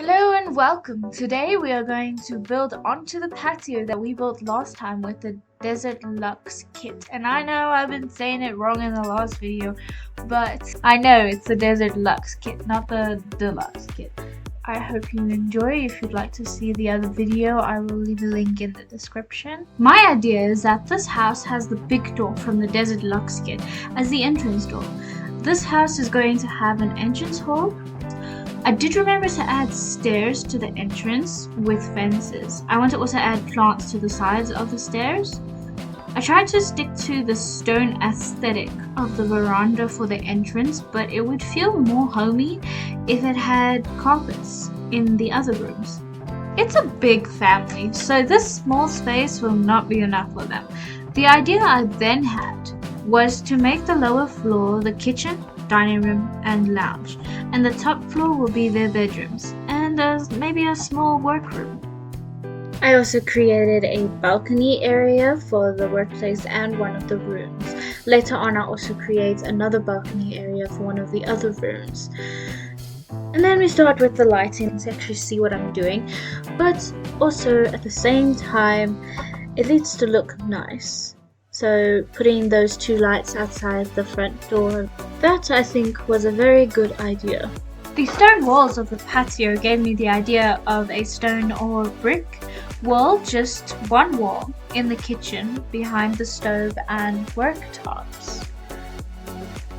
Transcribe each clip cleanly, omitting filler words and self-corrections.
Hello and welcome. Today we are going to build onto the patio that we built last time with the Desert Luxe kit. And I know I've been saying it wrong in the last video, but I know it's the Desert Luxe kit, not the Deluxe kit. I hope you enjoy. If you'd like to see the other video, I will leave a link in the description. My idea is that this house has the big door from the Desert Luxe kit as the entrance door. This house is going to have an entrance hall. I did remember to add stairs to the entrance with fences. I want to also add plants to the sides of the stairs. I tried to stick to the stone aesthetic of the veranda for the entrance, but it would feel more homey if it had carpets in the other rooms. It's a big family, so this small space will not be enough for them. The idea I then had was to make the lower floor the kitchen, dining room and lounge, and the top floor will be their bedrooms and maybe a small workroom. I also created a balcony area for the workplace and one of the rooms. Later on I'll also create another balcony area for one of the other rooms. And then we start with the lighting to actually see what I'm doing, but also at the same time it needs to look nice. So putting those two lights outside the front door, that I think was a very good idea. The stone walls of the patio gave me the idea of a stone or brick wall, just one wall in the kitchen behind the stove and worktops.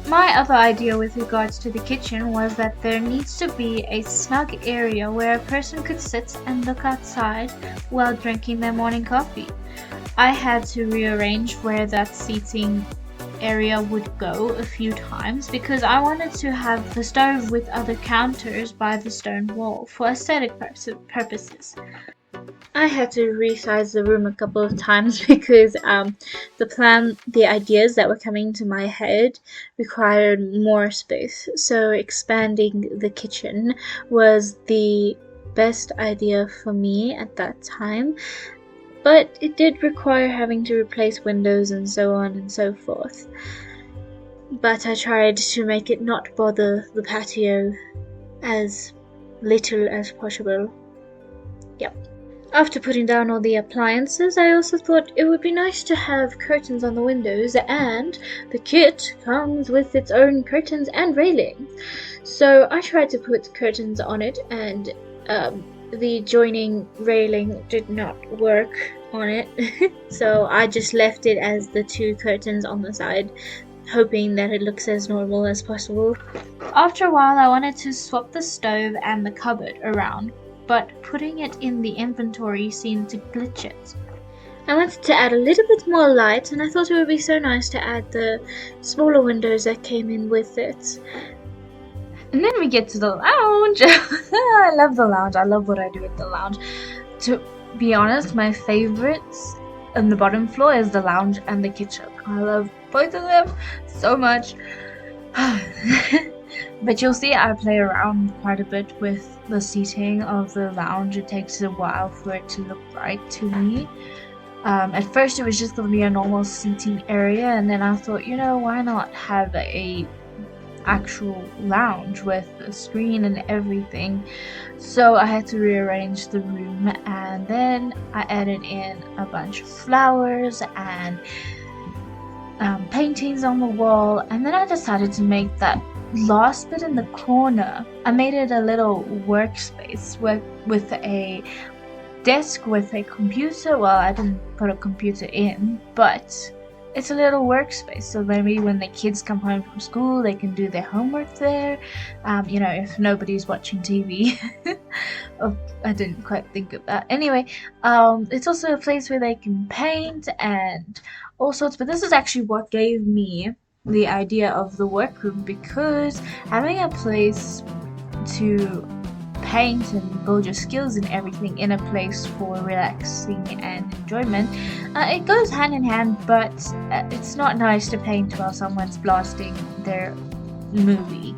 My other idea with regards to the kitchen was that there needs to be a snug area where a person could sit and look outside while drinking their morning coffee. I had to rearrange where that seating area would go a few times because I wanted to have the stove with other counters by the stone wall for aesthetic purposes. I had to resize the room a couple of times because the ideas that were coming to my head required more space. So expanding the kitchen was the best idea for me at that time. But it did require having to replace windows and so on and so forth. But I tried to make it not bother the patio as little as possible. Yep. After putting down all the appliances, I also thought it would be nice to have curtains on the windows, and the kit comes with its own curtains and railings. So I tried to put curtains on it, and the joining railing did not work on it. So I just left it as the two curtains on the side, hoping that it looks as normal as possible. After a while I wanted to swap the stove and the cupboard around, but putting it in the inventory seemed to glitch it. I wanted to add a little bit more light, and I thought it would be so nice to add the smaller windows that came in with it. And then we get to the lounge. I love the lounge. I love what I do at the lounge. To be honest, my favorites on the bottom floor is the lounge and the kitchen. I love both of them so much. But you'll see I play around quite a bit with the seating of the lounge. It takes a while for it to look right to me. At first it was just going to be a normal seating area, and then I thought, why not have a actual lounge with a screen and everything. So I had to rearrange the room, and then I added in a bunch of flowers and paintings on the wall, and then I decided to make that last bit in the corner, I made it a little workspace with a desk with a computer. Well, I didn't put a computer in, but it's a little workspace, so maybe when the kids come home from school, they can do their homework there. If nobody's watching TV. Oh, I didn't quite think of that. Anyway, it's also a place where they can paint and all sorts. But this is actually what gave me the idea of the workroom, because having a place to paint and build your skills and everything in a place for relaxing and enjoyment, it goes hand in hand, but it's not nice to paint while someone's blasting their movie,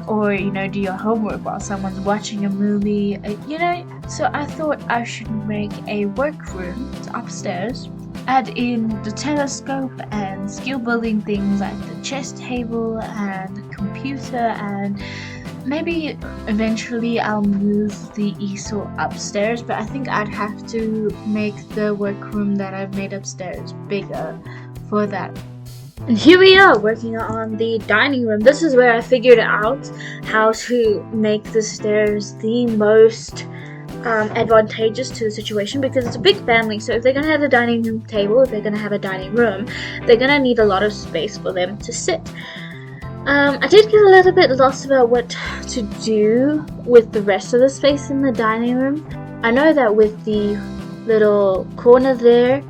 or do your homework while someone's watching a movie, so I thought I should make a workroom upstairs, add in the telescope and skill building things like the chess table and the computer and maybe eventually I'll move the easel upstairs, but I think I'd have to make the workroom that I've made upstairs bigger for that. And here we are working on the dining room. This is where I figured out how to make the stairs the most advantageous to the situation, because it's a big family. So if they're gonna have a dining room table, if they're gonna have a dining room, they're gonna need a lot of space for them to sit. I did get a little bit lost about what to do with the rest of the space in the dining room. I know that with the little corner there,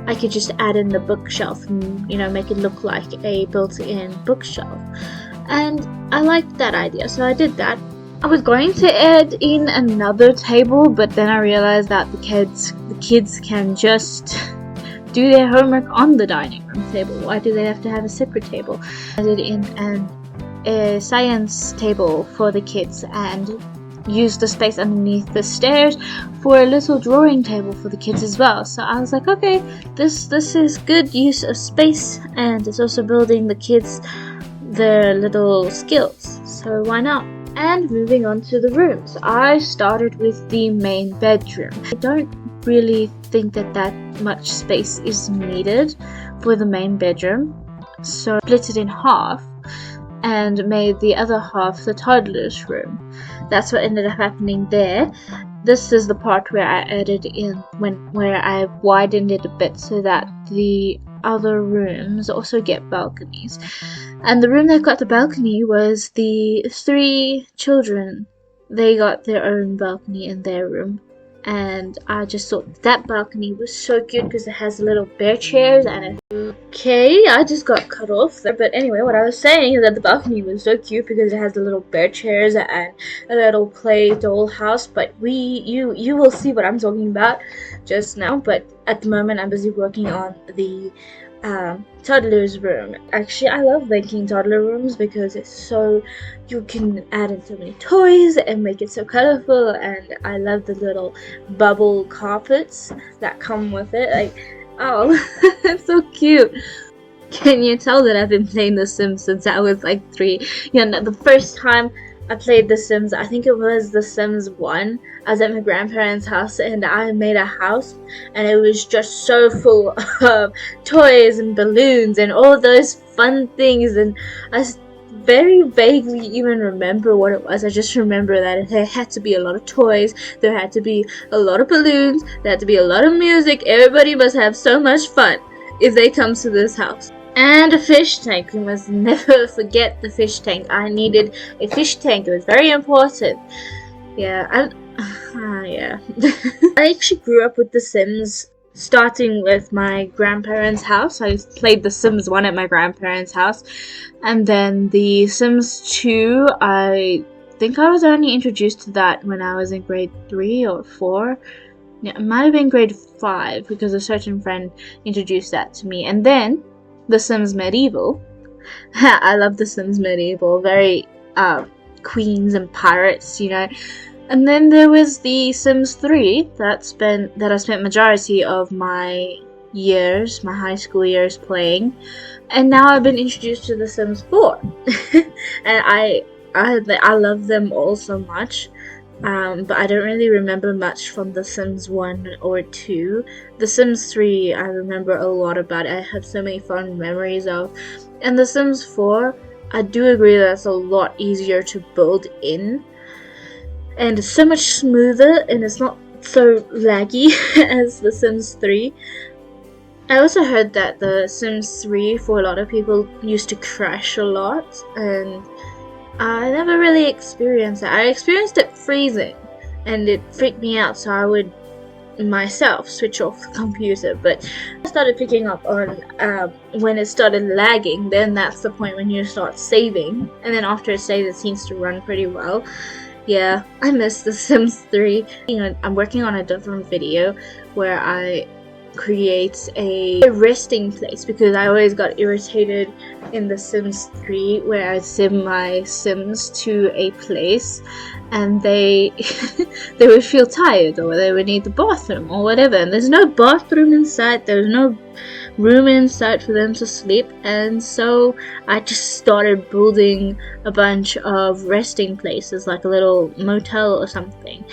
I could just add in the bookshelf and, you know, make it look like a built-in bookshelf. And I liked that idea, so I did that. I was going to add in another table, but then I realized that the kids can just do their homework on the dining room table. Why do they have to have a separate table? I did in a science table for the kids and used the space underneath the stairs for a little drawing table for the kids as well. So I was like, okay, this is good use of space, and it's also building the kids their little skills, so why not? And moving on to the rooms, I started with the main bedroom. I don't really think that much space is needed for the main bedroom, so I split it in half and made the other half the toddler's room. That's what ended up happening there. This is the part where I added in where I widened it a bit so that the other rooms also get balconies. And the room that got the balcony was the 3 children. They got their own balcony in their room. And I just thought that balcony was so cute because it has little bear chairs and it... Okay, I just got cut off there. But anyway, what I was saying is that the balcony was so cute because it has the little bear chairs and a little play dollhouse. But you will see what I'm talking about just now. But at the moment, I'm busy working on the toddler's room. Actually, I love making toddler rooms because it's so, you can add in so many toys and make it so colorful, and I love the little bubble carpets that come with it. Like, oh, it's so cute. Can you tell that I've been playing The Sims since I was like 3? You know, the first time I played The Sims, I think it was The Sims 1. I was at my grandparents' house and I made a house, and it was just so full of toys and balloons and all those fun things, and I very vaguely even remember what it was. I just remember that there had to be a lot of toys, there had to be a lot of balloons, there had to be a lot of music. Everybody must have so much fun if they come to this house. And a fish tank. We must never forget the fish tank. I needed a fish tank. It was very important. Yeah, yeah. I actually grew up with The Sims, starting with my grandparents' house. I played The Sims 1 at my grandparents' house. And then The Sims 2, I think I was only introduced to that when I was in grade 3 or 4. Yeah, it might have been grade 5 because a certain friend introduced that to me. And then The Sims Medieval. I love The Sims Medieval. Very queens and pirates, you know. And then there was The Sims 3 that I spent majority of my years, my high school years playing. And now I've been introduced to The Sims 4. And I love them all so much. But I don't really remember much from The Sims 1 or 2. The Sims 3, I remember a lot about it. I have so many fun memories of. And The Sims 4, I do agree that it's a lot easier to build in. And it's so much smoother, and it's not so laggy as The Sims 3. I also heard that The Sims 3, for a lot of people, used to crash a lot, and I never really experienced that. I experienced it freezing, and it freaked me out, so I would myself switch off the computer. But I started picking up on when it started lagging, then that's the point when you start saving, and then after it saves, it seems to run pretty well. Yeah, I miss The Sims 3. I'm working on a different video where I create a resting place, because I always got irritated in The Sims 3 where I sim my Sims to a place and they would feel tired, or they would need the bathroom or whatever, and there's no bathroom inside, there's no room inside for them to sleep, and so I just started building a bunch of resting places, like a little motel or something.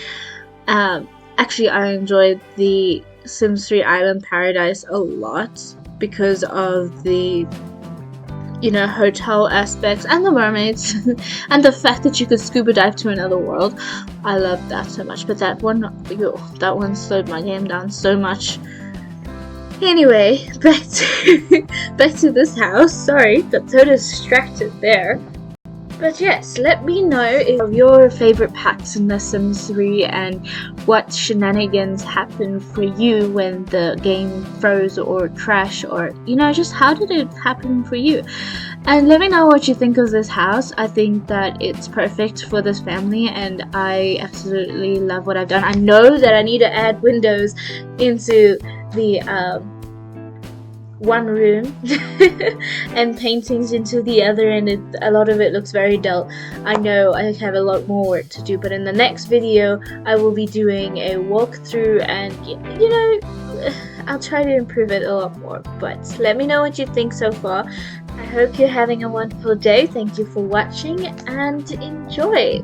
Actually, I enjoyed the Sims 3 Island Paradise a lot because of the, you know, hotel aspects and the mermaids and the fact that you could scuba dive to another world. I love that so much, but that one slowed my game down so much. Anyway, back to this house. Sorry, got so distracted there. But yes, let me know if your favorite packs in The Sims 3 and what shenanigans happen for you when the game froze or crashed, or, you know, just how did it happen for you? And let me know what you think of this house. I think that it's perfect for this family, and I absolutely love what I've done. I know that I need to add windows into the one room and paintings into the other, and a lot of it looks very dull. I know I have a lot more work to do, but in the next video I will be doing a walkthrough, and you know, I'll try to improve it a lot more. But let me know what you think so far. I hope you're having a wonderful day. Thank you for watching and enjoy.